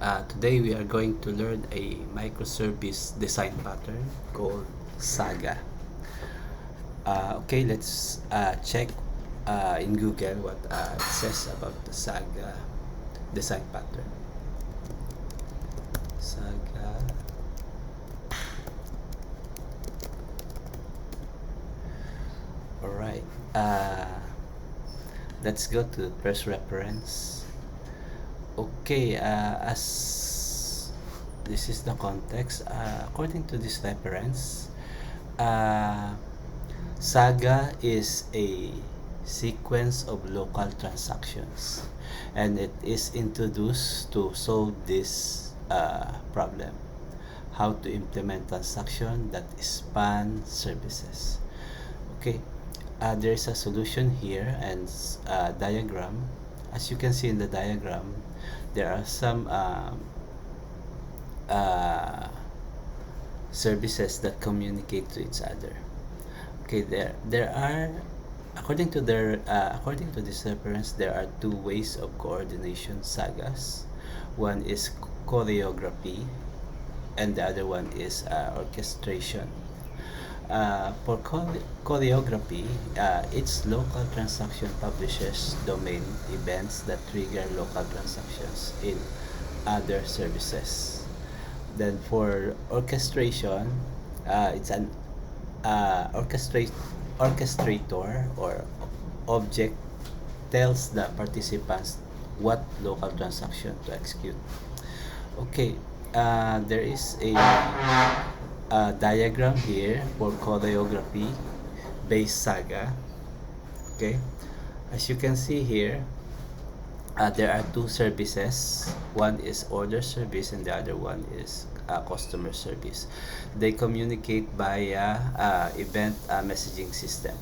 Today we are going to learn a microservice design pattern called SAGA. Okay, let's check in Google what it says about the SAGA design pattern. SAGA. Alright, let's go to the first reference. Okay, as this is the context, according to this reference, SAGA is a sequence of local transactions, and it is introduced to solve this problem: how to implement transaction that span services. Okay, there is a solution here and diagram. As you can see in the diagram, there are some services that communicate to each other. Okay, there are, according to this reference, there are two ways of coordination SAGAs. One is choreography, and the other one is orchestration. For choreography, each local transaction publishes domain events that trigger local transactions in other services. Then for orchestration, it's an orchestrator or object tells the participants what local transaction to execute. Okay, there is a diagram here for choreography based SAGA. Okay, as you can see here, there are two services. One is order service and the other one is customer service. They communicate via event messaging system.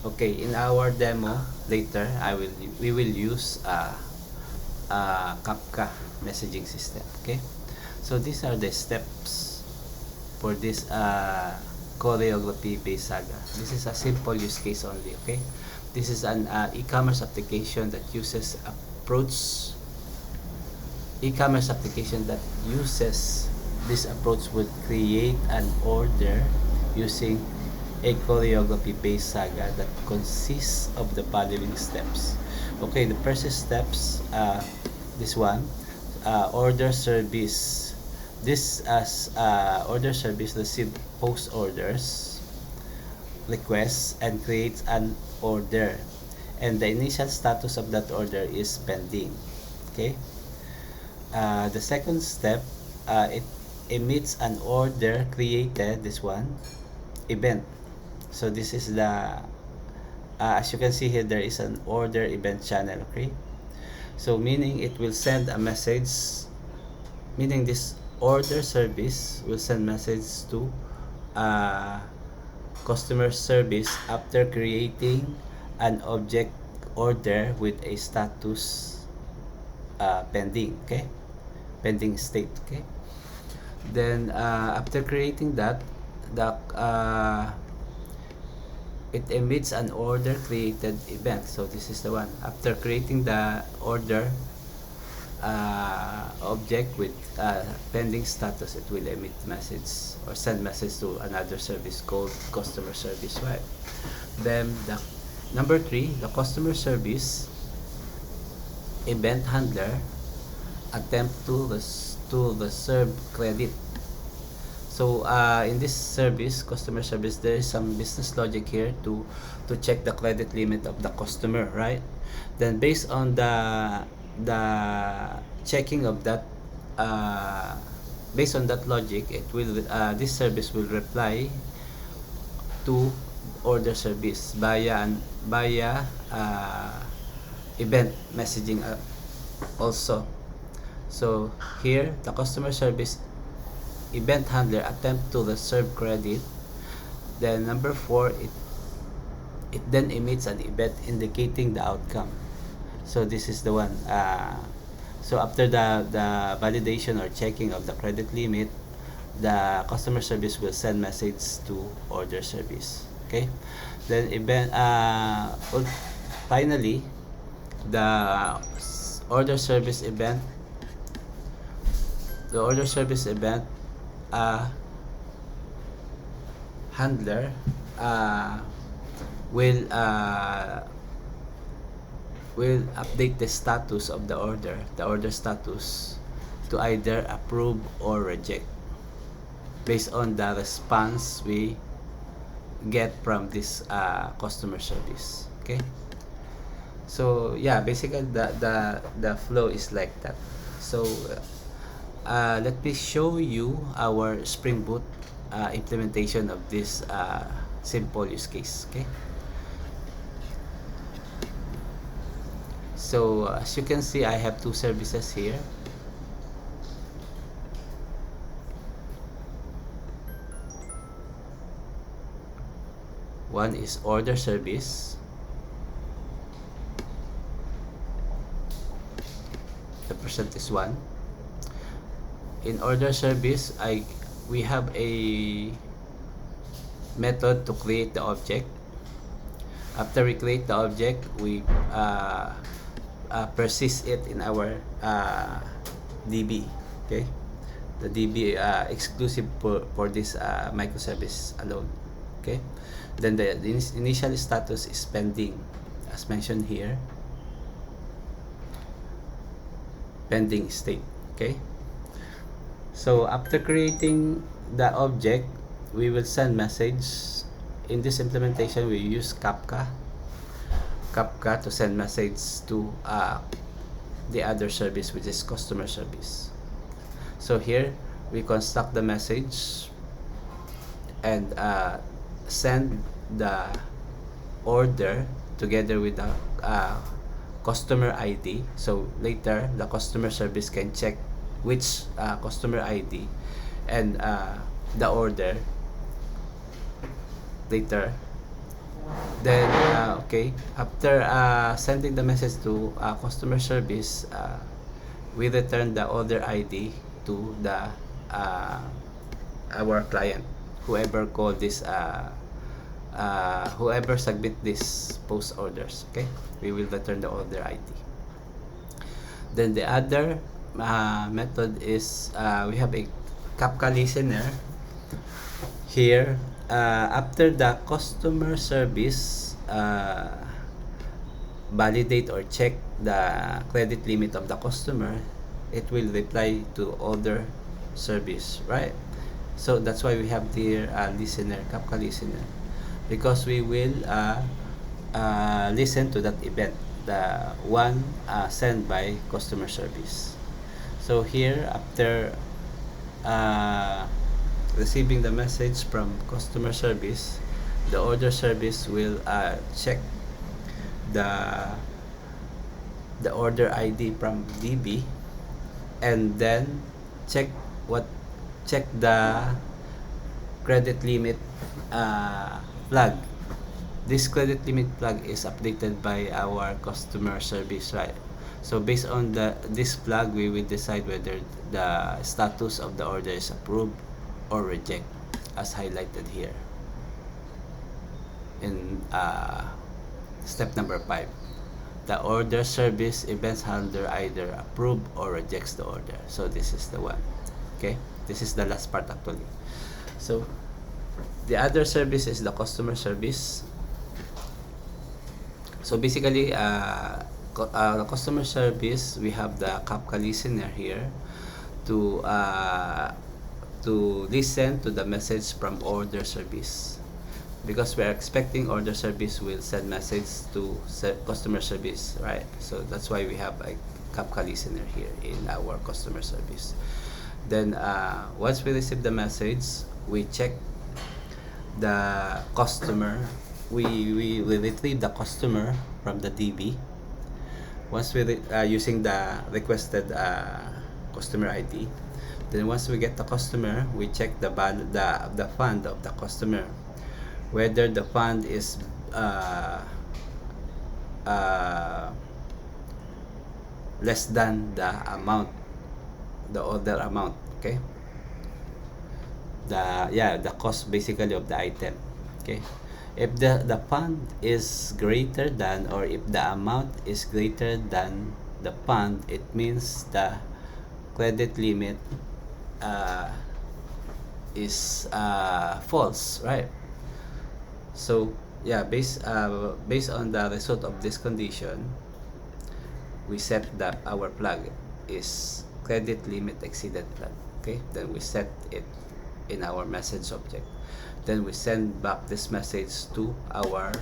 Okay, in our demo later, we will use Kafka messaging system. Okay, so these are the steps for this choreography based SAGA. This is a simple use case only. Okay, this is an e-commerce application that uses this approach would create an order using a choreography based SAGA that consists of the following steps. Okay, the first steps, this one, order service. This as order service receive post orders requests and creates an order, and the initial status of that order is pending. Okay, the second step, it emits an order created, this one, event. So this is the as you can see here, there is an order event channel. Okay, so meaning it will send a message, meaning this order service will send message to customer service after creating an object order with a status pending. Okay, pending state. Okay, then after creating that, it emits an order created event. So this is the one. After creating the order object with pending status, it will emit message or send message to another service called customer service. Right, then the number 3, the customer service event handler attempt to reserve credit. So in this service, customer service, there is some business logic here to check the credit limit of the customer, right? Then based on the checking of that, based on that logic, it will this service will reply to order service via event messaging also. So here, the customer service event handler attempt to reserve credit. Then number 4, it then emits an event indicating the outcome. So this is the one. So after the validation or checking of the credit limit, the customer service will send message to order service. Okay, then event finally, the order service event the order service event handler will update the status of the order status, to either approve or reject based on the response we get from this customer service. Okay, so yeah, basically the flow is like that. So let me show you our Spring Boot implementation of this simple use case. Okay, so as you can see, I have two services here. One is order service. The percent is 1. In order service, we have a method to create the object. After we create the object, we persist it in our DB. Okay, the DB exclusive for this microservice alone. Okay, then the initial status is pending, as mentioned here, pending state. Okay, so after creating the object, we will send message. In this implementation, we use Kafka to send message to the other service, which is customer service. So here we construct the message and send the order together with the customer ID. So later the customer service can check which customer ID and the order later. Then okay, after sending the message to customer service, we return the order ID to the our client, whoever called this whoever submit this post orders. Okay, we will return the order ID. Then the other method is we have a Kafka listener here. After the customer service validate or check the credit limit of the customer, it will reply to order service, right? So that's why we have the listener, Kafka listener, because we will listen to that event, the one sent by customer service. So here, after receiving the message from customer service, the order service will check the order ID from DB, and then check the credit limit flag. This credit limit flag is updated by our customer service, right? So based on this flag, we will decide whether the status of the order is approved or reject, as highlighted here in step number 5. The order service events handler either approve or rejects the order. So this is the one. Okay, this is the last part actually. So the other service is the customer service. So basically the customer service, we have the Kafka listener here to listen to the message from order service, because we are expecting order service will send message to customer service, right? So that's why we have a Kafka listener here in our customer service. Then once we receive the message, we check the customer. We retrieve the customer from the DB. Once we using the requested customer ID. Then once we get the customer, we check the fund of the customer, whether the fund is less than the amount, the order amount. Okay, the cost basically of the item. Okay, if the fund is greater than, or if the amount is greater than the fund, it means the credit limit uh, is false, right? So yeah, based on the result of this condition, we set that our flag is credit limit exceeded flag. Okay, then we set it in our message object. Then we send back this message to our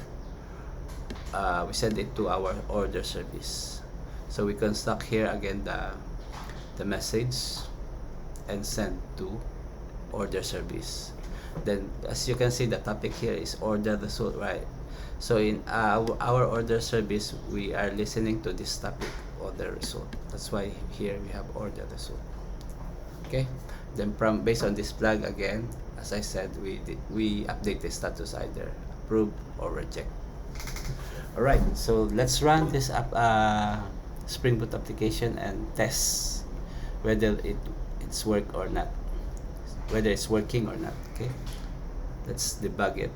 we send it to our order service. So we construct here again the message and send to order service. Then as you can see, the topic here is order result, right? So in our order service, we are listening to this topic, order result. That's why here we have order result. Okay, then from based on this flag again, as I said, we update the status either approve or reject. Alright, so let's run this Spring Boot application and test whether it's work or not, whether it's working or not. Okay, let's debug it.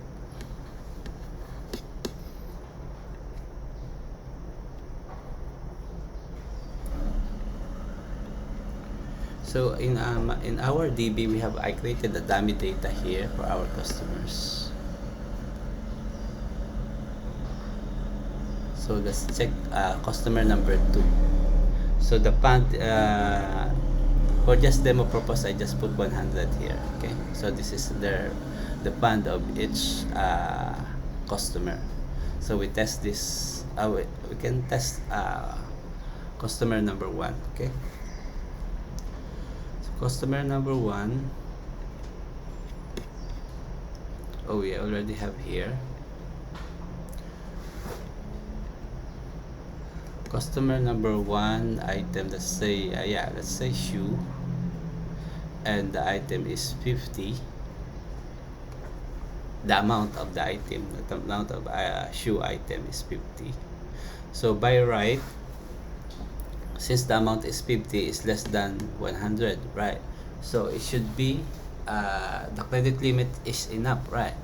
So in our DB, I created the dummy data here for our customers. So let's check customer number 2. So the fund for just demo purpose, I just put 100 here. Okay, so this is the fund of each customer. So we test this. We can test customer number 1. Okay. Customer number 1, oh, we already have here customer number 1 item. Let's say let's say shoe, and the item is 50. The amount of the item, the amount of shoe item is 50. So by right, since the amount is 50 is less than 100, right? So it should be the credit limit is enough, right?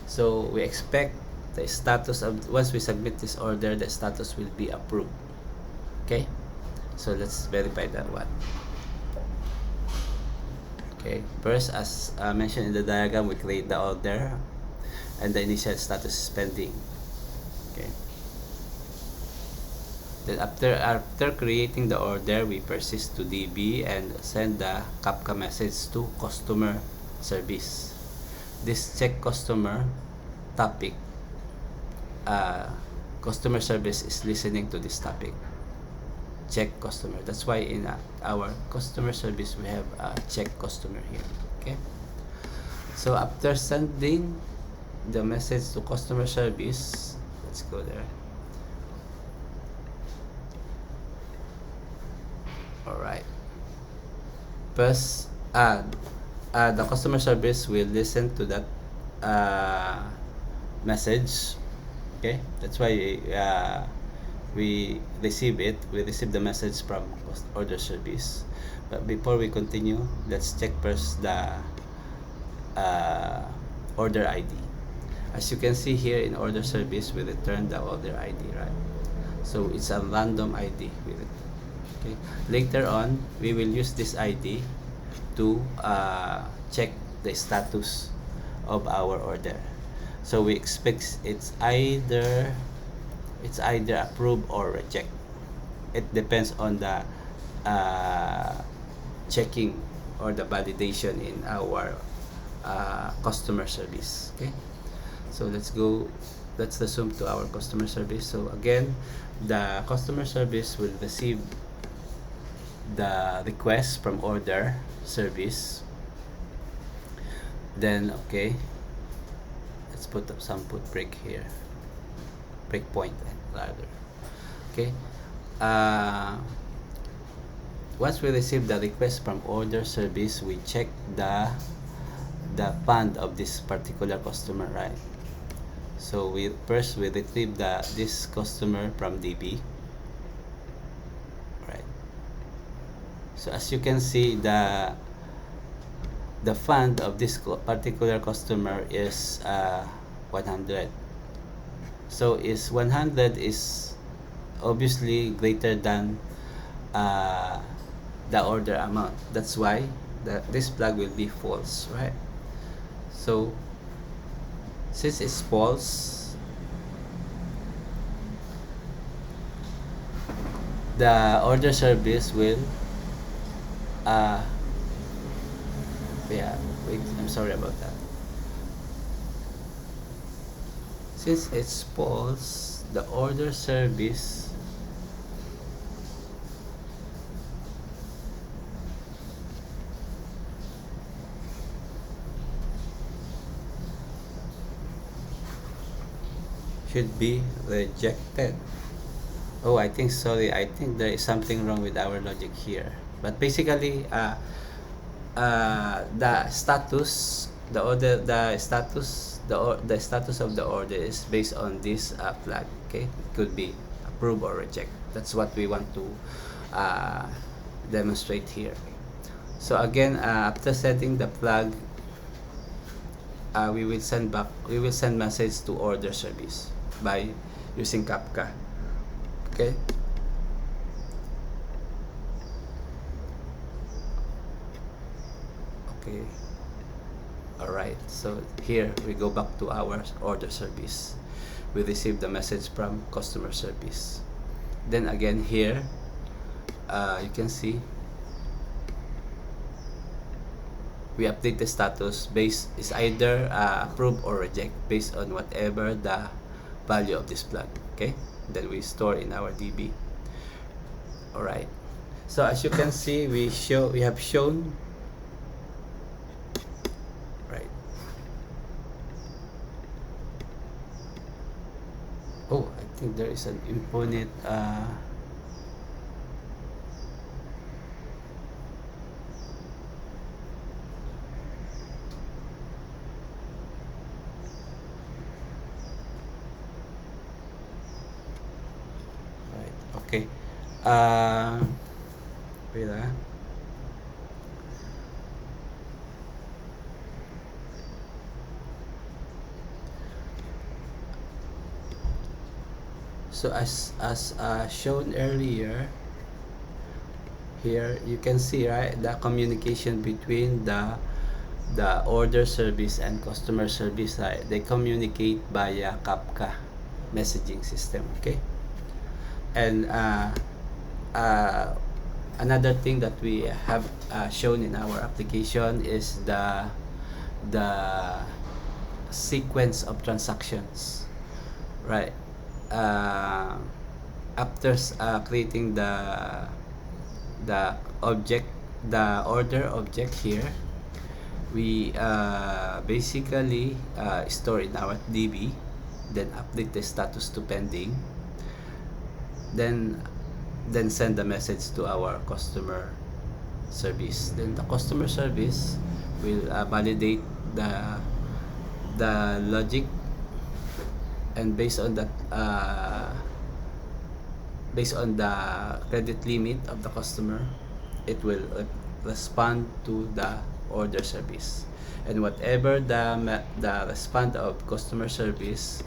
So we expect the status of, once we submit this order, the status will be approved. Okay, so let's verify that one. Okay, first, as mentioned in the diagram, we create the order and the initial status is pending. Okay, then after creating the order, we persist to DB and send the Kafka message to customer service. This check customer topic. Customer service is listening to this topic. Check customer. That's why in our customer service we have check customer here. Okay. So after sending the message to customer service, let's go there. Alright. First, the customer service will listen to that message. Okay, that's why we receive it. We receive the message from order service. But before we continue, let's check first the order ID. As you can see here in order service, we return the order ID, right? So it's a random ID with it. Okay. Later on, we will use this ID to check the status of our order. So we expect it's either approve or reject. It depends on the checking or the validation in our customer service. Okay, so let's resume to our customer service. So again, the customer service will receive the request from order service. Then okay, let's put up some break here, breakpoint rather. Okay, once we receive the request from order service, we check the fund of this particular customer, right? So we retrieve this customer from DB, right? So as you can see, the fund of this particular customer is 100. So 100 is obviously greater than the order amount. That's why that this flag will be false, right? So since it's false, the order service will yeah, wait, I'm sorry about that. Since it's false, the order service should be rejected. Oh, I think, sorry, I think there is something wrong with our logic here. But basically, the status, the order, the status of the order is based on this flag. Okay, it could be approve or reject. That's what we want to demonstrate here. So again, after setting the flag, we will send message to order service by using Kafka. Okay. Okay. All right. So here we go back to our order service. We receive the message from customer service. Then again here, you can see we update the status based is either approve or reject based on whatever the value of this flag. Okay, then we store in our DB. All right. So as you can see, we have shown, right? Oh, I think there is an infinite okay. Wait. So as shown earlier, here you can see, right, the communication between the order service and customer service, right? They communicate via Kafka messaging system. Okay. And another thing that we have shown in our application is the sequence of transactions, right? After creating the object, the order object here, we basically store in our DB, then update the status to pending, then send the message to our customer service. Then the customer service will validate the logic, and based on that, based on the credit limit of the customer, it will respond to the order service, and whatever the respond of customer service,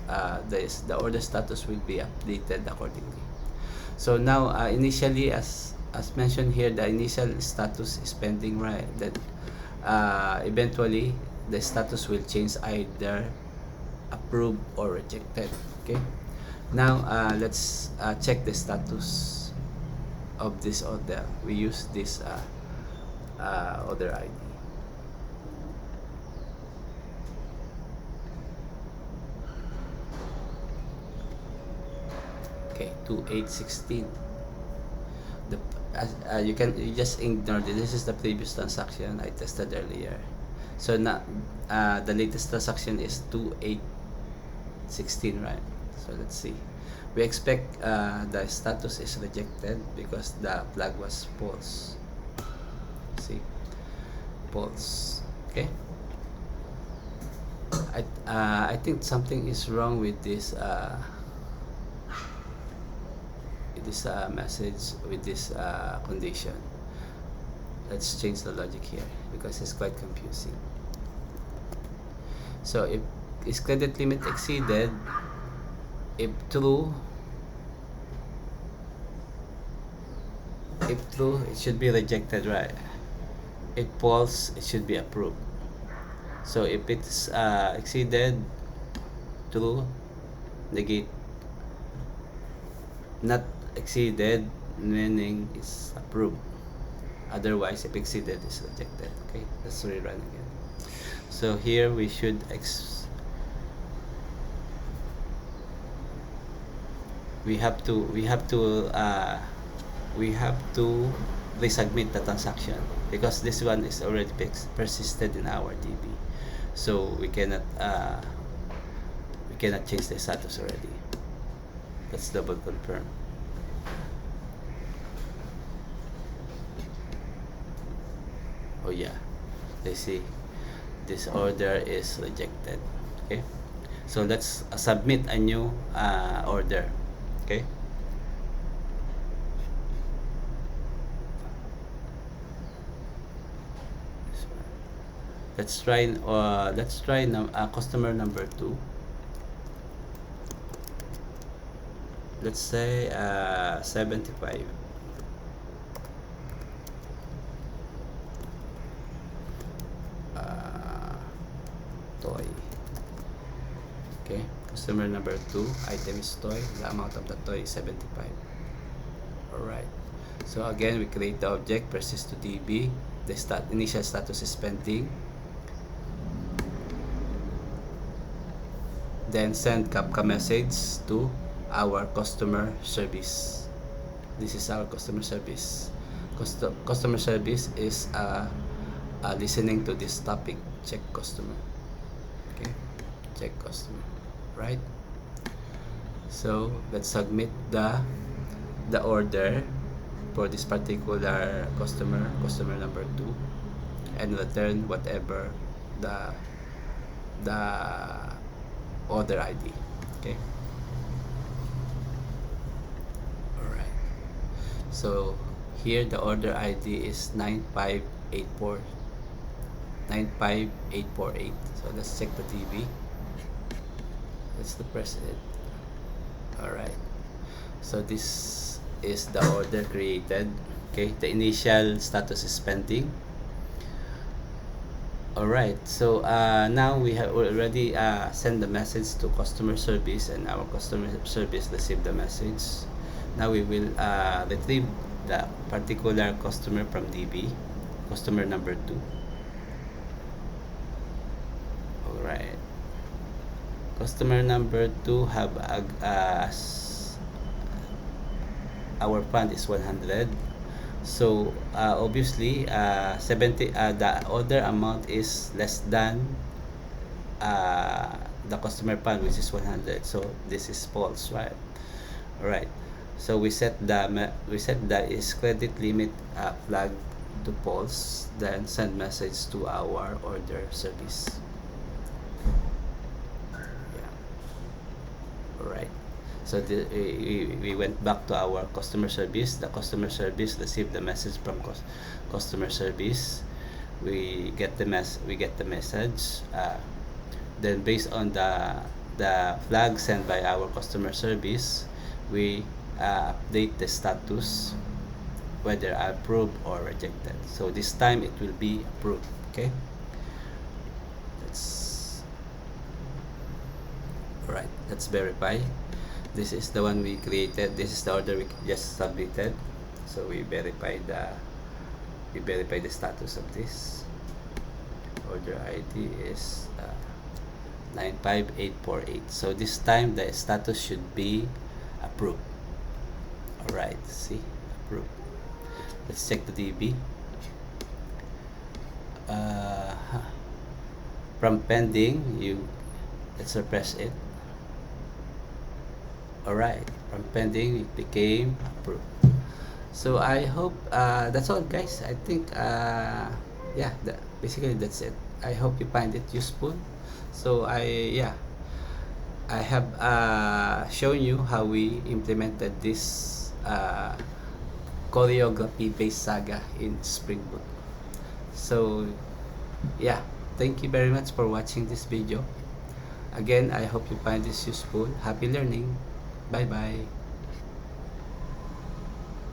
the order status will be updated accordingly. So now, initially, as mentioned here, the initial status is pending, right? Then eventually the status will change either approved or rejected. Okay. Now let's check the status of this order. We use this order ID. Okay, 2816. The you just ignore this. This is the previous transaction I tested earlier. So now the latest transaction is 2816, right? So let's see. We expect the status is rejected because the flag was false. See, false. Okay. I think something is wrong with this message, with this condition. Let's change the logic here because it's quite confusing. So if is credit limit exceeded, if true, it should be rejected, right? If false, it should be approved. So if it's exceeded, true, negate. Not exceeded, meaning it's approved. Otherwise, if exceeded, is rejected. Okay, let's rerun again. So here we should we have to resubmit the transaction because this one is already persisted in our DB, so we cannot change the status already. Let's double confirm. Oh yeah, they see this order is rejected. Okay, so let's submit a new order. Okay, let's try customer number 2. Let's say 75. Toy. Okay, customer number 2, item is toy, the amount of the toy is 75. Alright, so again we create the object, persist to DB, the initial status is pending, then send Kafka message to our customer service. This is our customer service. Customer service is listening to this topic, check customer. Okay, check customer, right? So let's submit the order for this particular customer number 2, and return whatever the order ID. Okay, alright, so here the order ID is 95848. So let's check the DB. Let's press it. Alright, so this is the order created. Okay, the initial status is pending. Alright, so now we have already sent the message to customer service, and our customer service received the message. Now we will retrieve the particular customer from DB, customer number 2. Alright, customer number 2 have our fund is 100. So obviously 70 the order amount is less than the customer fund, which is 100. So this is false, right? Alright, so we set the is credit limit flag to false, then send message to our order service. Alright, so we went back to our customer service. The customer service received the message from customer service. We get the message. Then based on the flag sent by our customer service, we update the status, whether approved or rejected. So this time it will be approved. Okay, let's verify. This is the one we created. This is the order we just submitted. So we verify the status of this. Order ID is 95848. So this time the status should be approved. Alright, see, approved. Let's check the DB. From pending, let's press it. Alright, from pending it became approved. So I hope that's all, guys. I think yeah, basically that's it. I hope you find it useful. So I have shown you how we implemented this choreography based saga in SpringBoot. So yeah, thank you very much for watching this video. Again, I hope you find this useful. Happy learning. Bye bye.